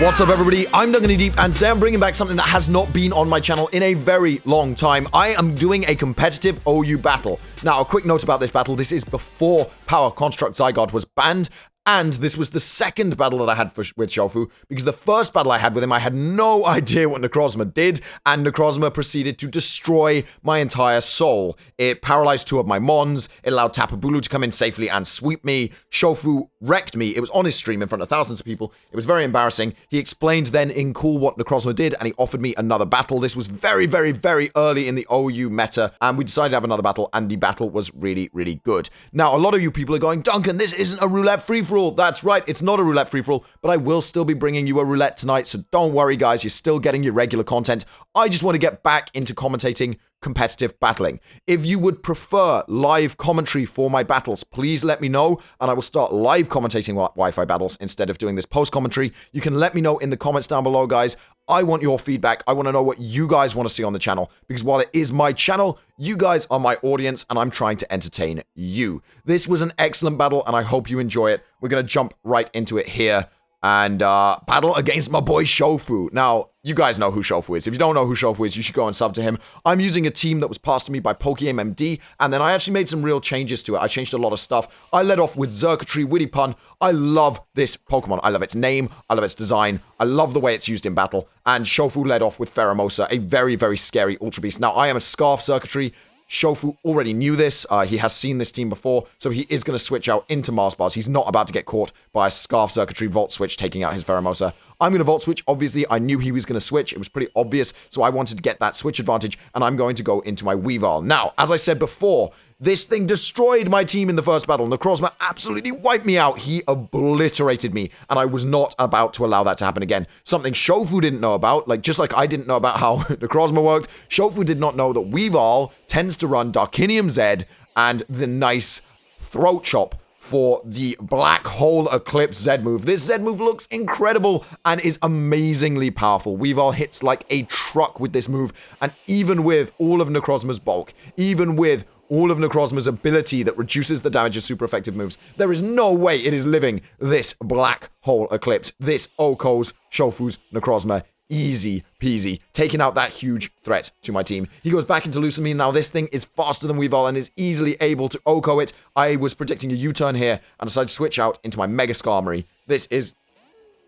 What's up, everybody? I'm Duncan Deep, and today I'm bringing back something that has not been on my channel in a very long time. I am doing a competitive OU battle. Now, a quick note about this battle. This is before Power Construct Zygarde was banned, and this was the second battle that I had with Shofu, because the first battle I had with him, I had no idea what Necrozma did, and Necrozma proceeded to destroy my entire soul. It paralyzed two of my Mons, it allowed Tapu Bulu to come in safely and sweep me. Shofu wrecked me. It was on his stream in front of thousands of people. It was very embarrassing. He explained then in cool what Necrozma did, and he offered me another battle. This was very, very, very early in the OU meta, and we decided to have another battle, and the battle was really, really good. Now, a lot of you people are going, Duncan, this isn't a roulette free-for-all. That's right, it's not a roulette free-for-all, but I will still be bringing you a roulette tonight, so don't worry, guys. You're still getting your regular content. I just want to get back into commentating competitive battling. If you would prefer live commentary for my battles, please let me know, and I will start live commentating Wi-Fi battles instead of doing this post commentary. You can let me know in the comments down below, guys. I want your feedback. I want to know what you guys want to see on the channel, because while it is my channel, you guys are my audience, and I'm trying to entertain you. This was an excellent battle, and I hope you enjoy it. We're going to jump right into it here and battle against my boy Shofu. Now, you guys know who Shofu is. If you don't know who Shofu is, you should go and sub to him. I'm using a team that was passed to me by PokeMMD, and then I actually made some real changes to it. I changed a lot of stuff. I led off with Xurkitree, Witty Pun. I love this Pokemon. I love its name. I love its design. I love the way it's used in battle. And Shofu led off with Pheromosa, a very, very scary Ultra Beast. Now, I am a Scarf Xurkitree. Shofu already knew this. He has seen this team before, so he is going to switch out into Mars Bars. He's not about to get caught by a Scarf Xurkitree Volt Switch taking out his Pheromosa. I'm going to Volt Switch. Obviously, I knew he was going to switch. It was pretty obvious, so I wanted to get that switch advantage, and I'm going to go into my Weavile. Now, as I said before, this thing destroyed my team in the first battle. Necrozma absolutely wiped me out. He obliterated me, and I was not about to allow that to happen again. Something Shofu didn't know about, just like I didn't know about how Necrozma worked, Shofu did not know that Weavile tends to run Darkinium Z and the nice Throat Chop for the Black Hole Eclipse Z move. This Z move looks incredible and is amazingly powerful. Weavile hits like a truck with this move, and even with all of Necrozma's bulk, even with all of Necrozma's ability that reduces the damage of super effective moves, there is no way it is living this Black Hole Eclipse. This OHKO's Shofu's Necrozma. Easy peasy, taking out that huge threat to my team. He goes back into Lusamine. Now, this thing is faster than Weavile and is easily able to OHKO it. I was predicting a U-turn here and decided to switch out into my Mega Skarmory. This is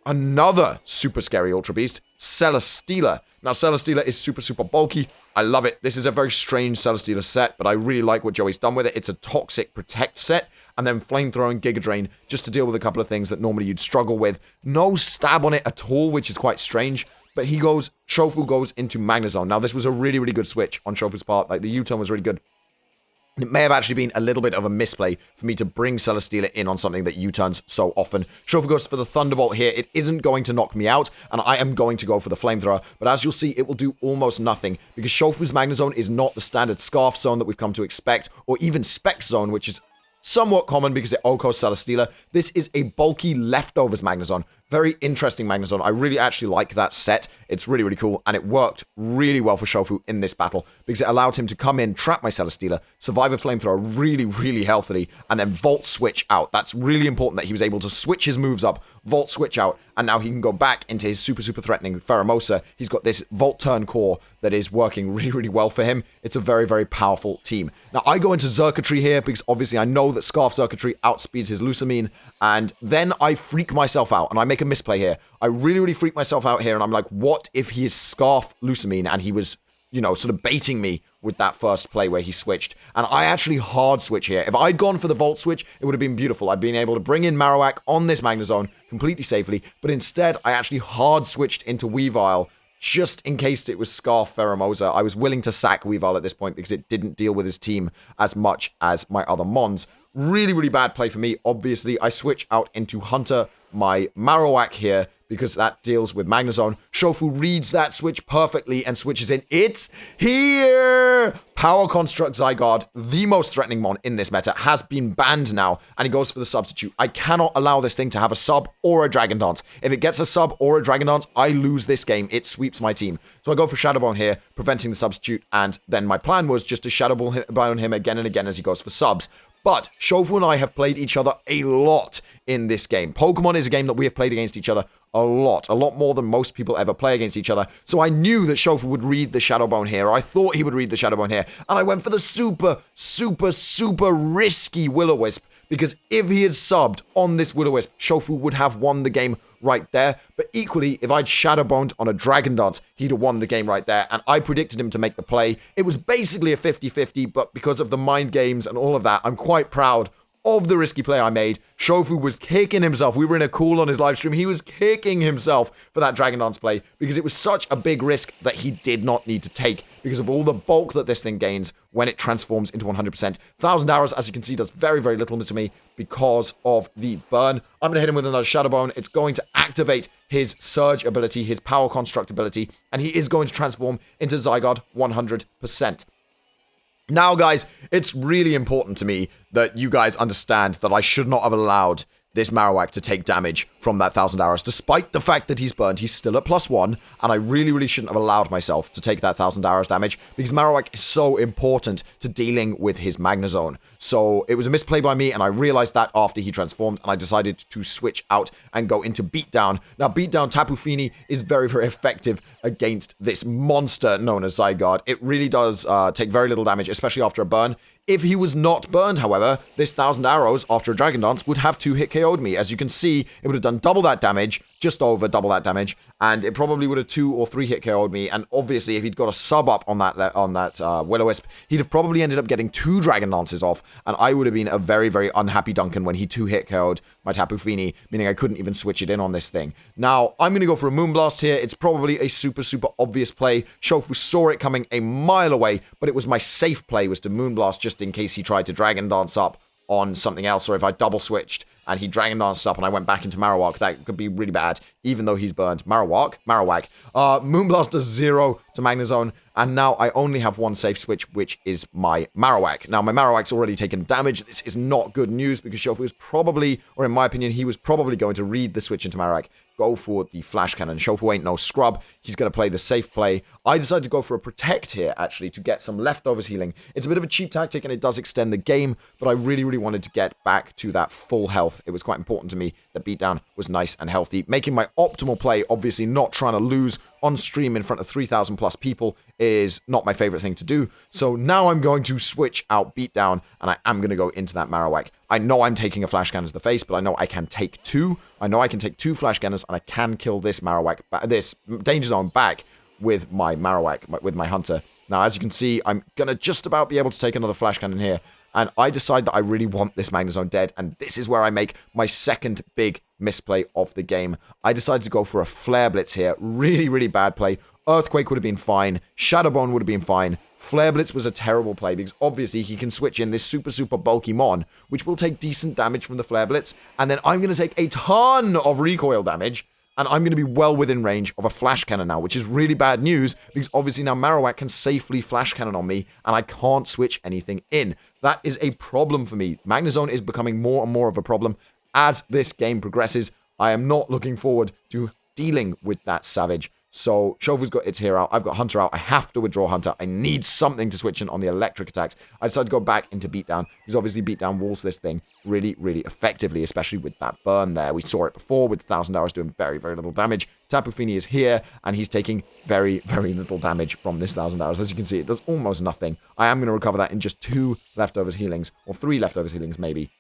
another super scary Ultra Beast, Celesteela. Now, Celesteela is super, super bulky. I love it. This is a very strange Celesteela set, but I really like what Joey's done with it. It's a Toxic Protect set, and then Flamethrower and Giga Drain just to deal with a couple of things that normally you'd struggle with. No stab on it at all, which is quite strange. But Shofu goes into Magnezone. Now, this was a really, really good switch on Shofu's part. The U-turn was really good. It may have actually been a little bit of a misplay for me to bring Celesteela in on something that U-turns so often. Shofu goes for the Thunderbolt here. It isn't going to knock me out, and I am going to go for the Flamethrower. But as you'll see, it will do almost nothing, because Shofu's Magnezone is not the standard Scarf Zone that we've come to expect, or even Spec Zone, which is somewhat common because it OHKOs Celesteela. This is a bulky Leftovers Magnezone. Very interesting Magnezone. I really actually like that set. It's really, really cool, and it worked really well for Shofu in this battle because it allowed him to come in, trap my Celesteela, survive a Flamethrower really, really healthily, and then Volt Switch out. That's really important that he was able to switch his moves up, Volt Switch out, and now he can go back into his super, super threatening Pheromosa. He's got this Volt Turn core that is working really, really well for him. It's a very, very powerful team. Now, I go into Xurkitree here because obviously I know that Scarf Xurkitree outspeeds his Lusamine, and then I freak myself out, and I make a misplay here. I really, really freak myself out here, and I'm like, what if he is Scarf Lusamine and he was, sort of baiting me with that first play where he switched? And I actually hard switch here. If I'd gone for the Volt Switch, it would have been beautiful. I'd been able to bring in Marowak on this Magnezone completely safely, but instead, I actually hard switched into Weavile just in case it was Scarf Pheromosa. I was willing to sack Weavile at this point because it didn't deal with his team as much as my other Mons. Really, really bad play for me. Obviously, I switch out into Hunter, my Marowak here, because that deals with Magnezone. Shofu reads that switch perfectly and switches in. It's here! Power Construct Zygarde, the most threatening mon in this meta, has been banned now, and he goes for the substitute. I cannot allow this thing to have a sub or a Dragon Dance. If it gets a sub or a Dragon Dance, I lose this game. It sweeps my team. So I go for Shadow Bone here, preventing the substitute, and then my plan was just to Shadow Bone him again and again as he goes for subs. But Shofu and I have played each other a lot in this game. Pokemon is a game that we have played against each other a lot more than most people ever play against each other. So I knew that Shofu would read the Shadow Bone here, or I thought he would read the Shadow Bone here, and I went for the super risky Will-O-Wisp, because if he had subbed on this Will-O-Wisp, Shofu would have won the game right there. But equally, if I'd Shadow Boned on a Dragon Dance, he'd have won the game right there, and I predicted him to make the play. It was basically a 50-50, but because of the mind games and all of that, I'm quite proud of the risky play I made. Shofu was kicking himself. We were in a call on his live stream. He was kicking himself for that Dragon Dance play because it was such a big risk that he did not need to take because of all the bulk that this thing gains when it transforms into 100%. 1,000 arrows, as you can see, does very little to me because of the burn. I'm going to hit him with another Shadow Bone. It's going to activate his Surge ability, his Power Construct ability, and he is going to transform into Zygarde 100%. Now, guys, it's really important to me that you guys understand that I should not have allowed this Marowak to take damage from that 1,000 arrows. Despite the fact that he's burned, he's still at +1, and I really shouldn't have allowed myself to take that 1,000 arrows damage, because Marowak is so important to dealing with his Magnezone. So it was a misplay by me, and I realized that after he transformed, and I decided to switch out and go into Beatdown. Now, Beatdown Tapu Fini is very effective against this monster known as Zygarde. It really does take very little damage, especially after a burn. If he was not burned, however, this 1,000 arrows after a Dragon Dance would have 2-hit KO'd me. As you can see, it would have done double that damage, just over double that damage, and it probably would have 2 or 3-hit KO'd me. And obviously, if he'd got a sub up on that Will-O-Wisp, he'd have probably ended up getting 2 Dragon Dances off, and I would have been a very unhappy Duncan when he 2-hit KO'd my Tapu Fini, meaning I couldn't even switch it in on this thing. Now, I'm going to go for a Moonblast here. It's probably a super obvious play. Shofu saw it coming a mile away, but it was my safe play was to Moonblast just in case he tried to Dragon Dance up on something else, or if I double switched and he Dragon Danced up and I went back into Marowak, that could be really bad, even though he's burned. Marowak. Moonblast does 0 to Magnezone, and now I only have one safe switch, which is my Marowak. Now, my Marowak's already taken damage. This is not good news because Shofu was probably, or in my opinion, he was probably going to read the switch into Marowak, go for the Flash Cannon. Shofu ain't no scrub. He's going to play the safe play. I decided to go for a Protect here, actually, to get some leftovers healing. It's a bit of a cheap tactic, and it does extend the game, but I really wanted to get back to that full health. It was quite important to me that Beatdown was nice and healthy. Making my optimal play, obviously not trying to lose on stream in front of 3,000 plus people, is not my favorite thing to do. So now I'm going to switch out Beatdown, and I am going to go into that Marowak. I know I'm taking a Flash Cannon to the face, but I know I can take 2. I know I can take 2 Flash Cannons, and I can kill this Marowak, this Danger Zone back with my Marowak, with my Hunter. Now, as you can see, I'm going to just about be able to take another Flash Cannon here, and I decide that I really want this Magnezone dead, and this is where I make my second big misplay of the game. I decided to go for a Flare Blitz here. Really bad play. Earthquake would have been fine. Shadow Bone would have been fine. Flare Blitz was a terrible play because obviously he can switch in this super bulky Mon, which will take decent damage from the Flare Blitz, and then I'm going to take a ton of recoil damage, and I'm going to be well within range of a Flash Cannon now, which is really bad news because obviously now Marowak can safely Flash Cannon on me, and I can't switch anything in. That is a problem for me. Magnezone is becoming more and more of a problem as this game progresses. I am not looking forward to dealing with that Savage. So Shofu's got its here out. I've got Hunter out. I have to withdraw Hunter. I need something to switch in on the electric attacks. I decided to go back into Beatdown because obviously Beatdown walls this thing really effectively, especially with that burn there. We saw it before with 1,000 arrows doing very little damage. Tapu Fini is here and he's taking very little damage from this 1,000 arrows. As you can see, it does almost nothing. I am going to recover that in just 2 leftovers healings, or 3 leftovers healings maybe.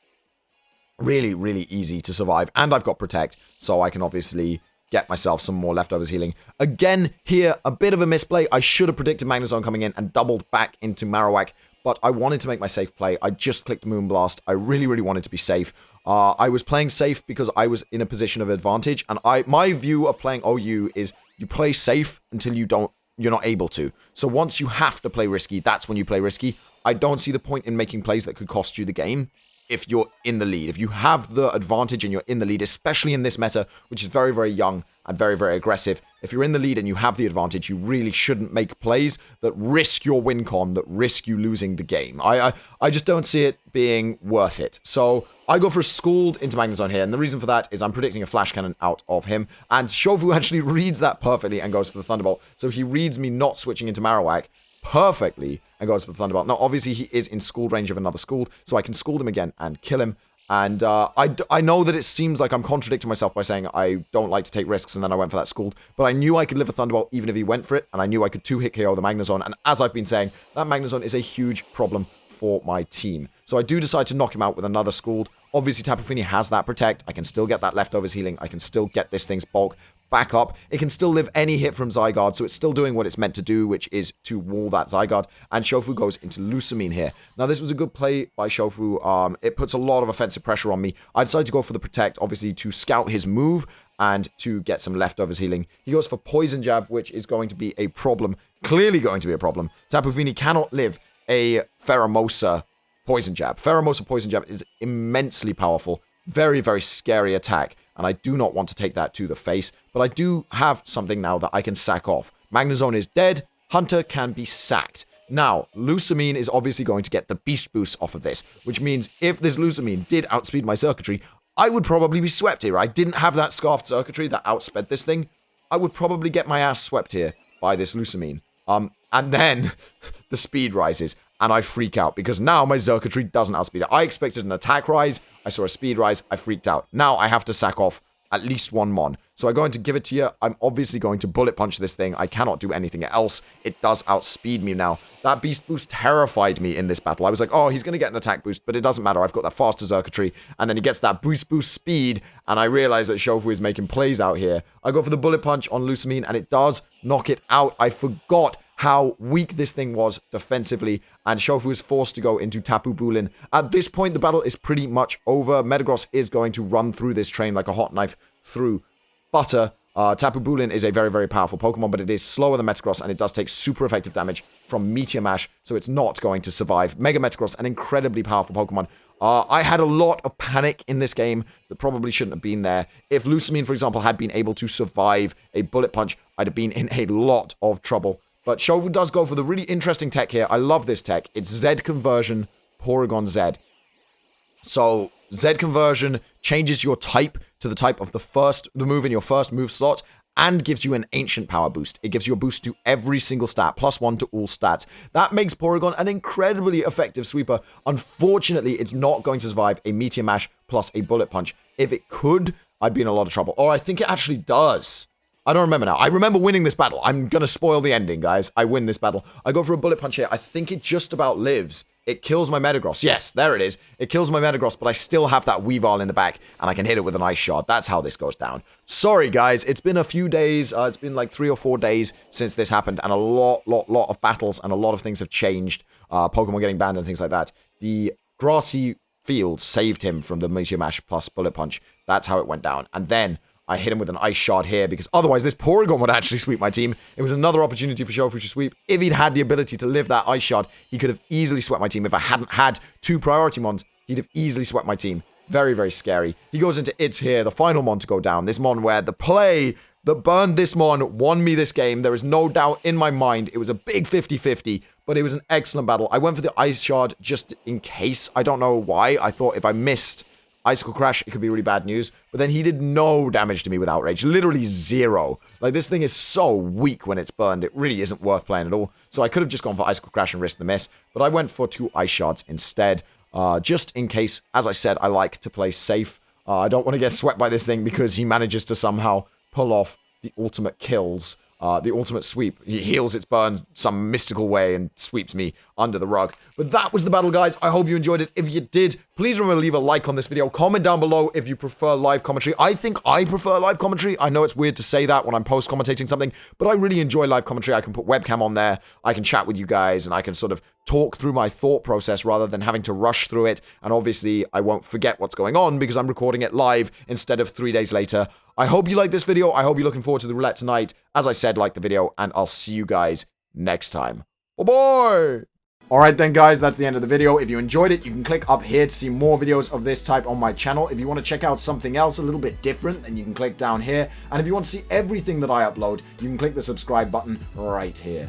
Really easy to survive. And I've got Protect, so I can obviously get myself some more leftovers healing. Again, here, a bit of a misplay. I should have predicted Magnezone coming in and doubled back into Marowak, but I wanted to make my safe play. I just clicked Moonblast. I really wanted to be safe. I was playing safe because I was in a position of advantage, and my view of playing OU is you play safe until you're not able to. So once you have to play risky, that's when you play risky. I don't see the point in making plays that could cost you the game if you're in the lead. If you have the advantage and you're in the lead, especially in this meta, which is very young and very aggressive, if you're in the lead and you have the advantage, you really shouldn't make plays that risk your win con, that risk you losing the game. I just don't see it being worth it. So I go for a Scald into Magnezone here, and the reason for that is I'm predicting a Flash Cannon out of him, and Shofu actually reads that perfectly and goes for the Thunderbolt. So he reads me not switching into Marowak perfectly and goes for the Thunderbolt. Now, obviously, he is in Scald range of another Scald, so I can Scald him again and kill him. And I know that it seems like I'm contradicting myself by saying I don't like to take risks, and then I went for that Scald. But I knew I could live a Thunderbolt even if he went for it, and I knew I could 2-hit KO the Magnezone. And as I've been saying, that Magnezone is a huge problem for my team. So I do decide to knock him out with another Scald. Obviously, Tapu Fini has that Protect. I can still get that Leftovers healing. I can still get this thing's bulk back up. It can still live any hit from Zygarde, so it's still doing what it's meant to do, which is to wall that Zygarde. And Shofu goes into Lusamine here. Now, this was a good play by Shofu. It puts a lot of offensive pressure on me. I decided to go for the Protect, obviously, to scout his move and to get some Leftovers healing. He goes for Poison Jab, which is going to be a problem. Clearly going to be a problem. Tapu Fini cannot live a Pheromosa Poison Jab. Pheromosa Poison Jab is immensely powerful. Very, very scary attack. And I do not want to take that to the face. But I do have something now that I can sack off. Magnezone is dead. Hunter can be sacked. Now, Lusamine is obviously going to get the Beast Boost off of this. Which means if this Lusamine did outspeed my circuitry, I would probably be swept here. I didn't have that Scarfed circuitry that outsped this thing. I would probably get my ass swept here by this Lusamine. And then the speed rises. And I freak out because now my circuitry doesn't outspeed it. I expected an attack rise. I saw a speed rise. I freaked out. Now I have to sack off at least one Mon. So I'm going to give it to you. I'm obviously going to Bullet Punch this thing. I cannot do anything else. It does outspeed me now. That Beast Boost terrified me in this battle. I was like, oh, he's going to get an attack boost, but it doesn't matter. I've got that faster circuitry. And then he gets that boost speed. And I realize that Shofu is making plays out here. I go for the Bullet Punch on Lusamine, and it does knock it out. I forgot how weak this thing was defensively, and Shofu is forced to go into Tapu Bulin. At this point, the battle is pretty much over. Metagross is going to run through this train like a hot knife through butter. Tapu Bulin is a very, very powerful Pokemon, but it is slower than Metagross, and it does take super effective damage from Meteor Mash, so it's not going to survive. Mega Metagross, an incredibly powerful Pokemon. I had a lot of panic in this game that probably shouldn't have been there. If Lusamine, for example, had been able to survive a Bullet Punch, I'd have been in a lot of trouble. But Shofu does go for the really interesting tech here. I love this tech. It's Z conversion, Porygon Z. So Z conversion changes your type to the type of the move in your first move slot and gives you an ancient power boost. It gives you a boost to every single stat, +1 to all stats. That makes Porygon an incredibly effective sweeper. Unfortunately, it's not going to survive a Meteor Mash plus a Bullet Punch. If it could, I'd be in a lot of trouble. Or I think it actually does. I don't remember now. I remember winning this battle. I'm going to spoil the ending, guys. I win this battle. I go for a Bullet Punch here. I think it just about lives. It kills my Metagross. Yes, there it is. It kills my Metagross, but I still have that Weavile in the back, and I can hit it with an Ice Shard. That's how this goes down. Sorry, guys. It's been a few days. It's been like 3 or 4 days since this happened, and a lot of battles, and a lot of things have changed. Pokemon getting banned and things like that. The grassy field saved him from the Meteor Mash plus Bullet Punch. That's how it went down. And then I hit him with an Ice Shard here because otherwise this Porygon would actually sweep my team. It was another opportunity for Shofu to sweep. If he'd had the ability to live that Ice Shard, he could have easily swept my team. If I hadn't had 2 priority Mons, he'd have easily swept my team. Very, very scary. He goes into It's here, the final Mon to go down. This Mon where the play that burned this Mon won me this game. There is no doubt in my mind. It was a big 50-50, but it was an excellent battle. I went for the Ice Shard just in case. I don't know why. I thought if I missed Icicle Crash, it could be really bad news. But then he did no damage to me with Outrage. Literally 0. Like, this thing is so weak when it's burned. It really isn't worth playing at all. So I could have just gone for Icicle Crash and risked the miss. But I went for 2 Ice Shards instead. Just in case, as I said, I like to play safe. I don't want to get swept by this thing because he manages to somehow pull off the ultimate kills. The ultimate sweep. He heals its burn some mystical way and sweeps me under the rug. But that was the battle, guys. I hope you enjoyed it. If you did, please remember to leave a like on this video. Comment down below if you prefer live commentary. I think I prefer live commentary. I know it's weird to say that when I'm post-commentating something, but I really enjoy live commentary. I can put webcam on there. I can chat with you guys, and I can sort of talk through my thought process rather than having to rush through it. And obviously, I won't forget what's going on because I'm recording it live instead of 3 days later. I hope you like this video. I hope you're looking forward to the roulette tonight. As I said, like the video, and I'll see you guys next time. Bye-bye! Alright then, guys, that's the end of the video. If you enjoyed it, you can click up here to see more videos of this type on my channel. If you want to check out something else a little bit different, then you can click down here. And if you want to see everything that I upload, you can click the subscribe button right here.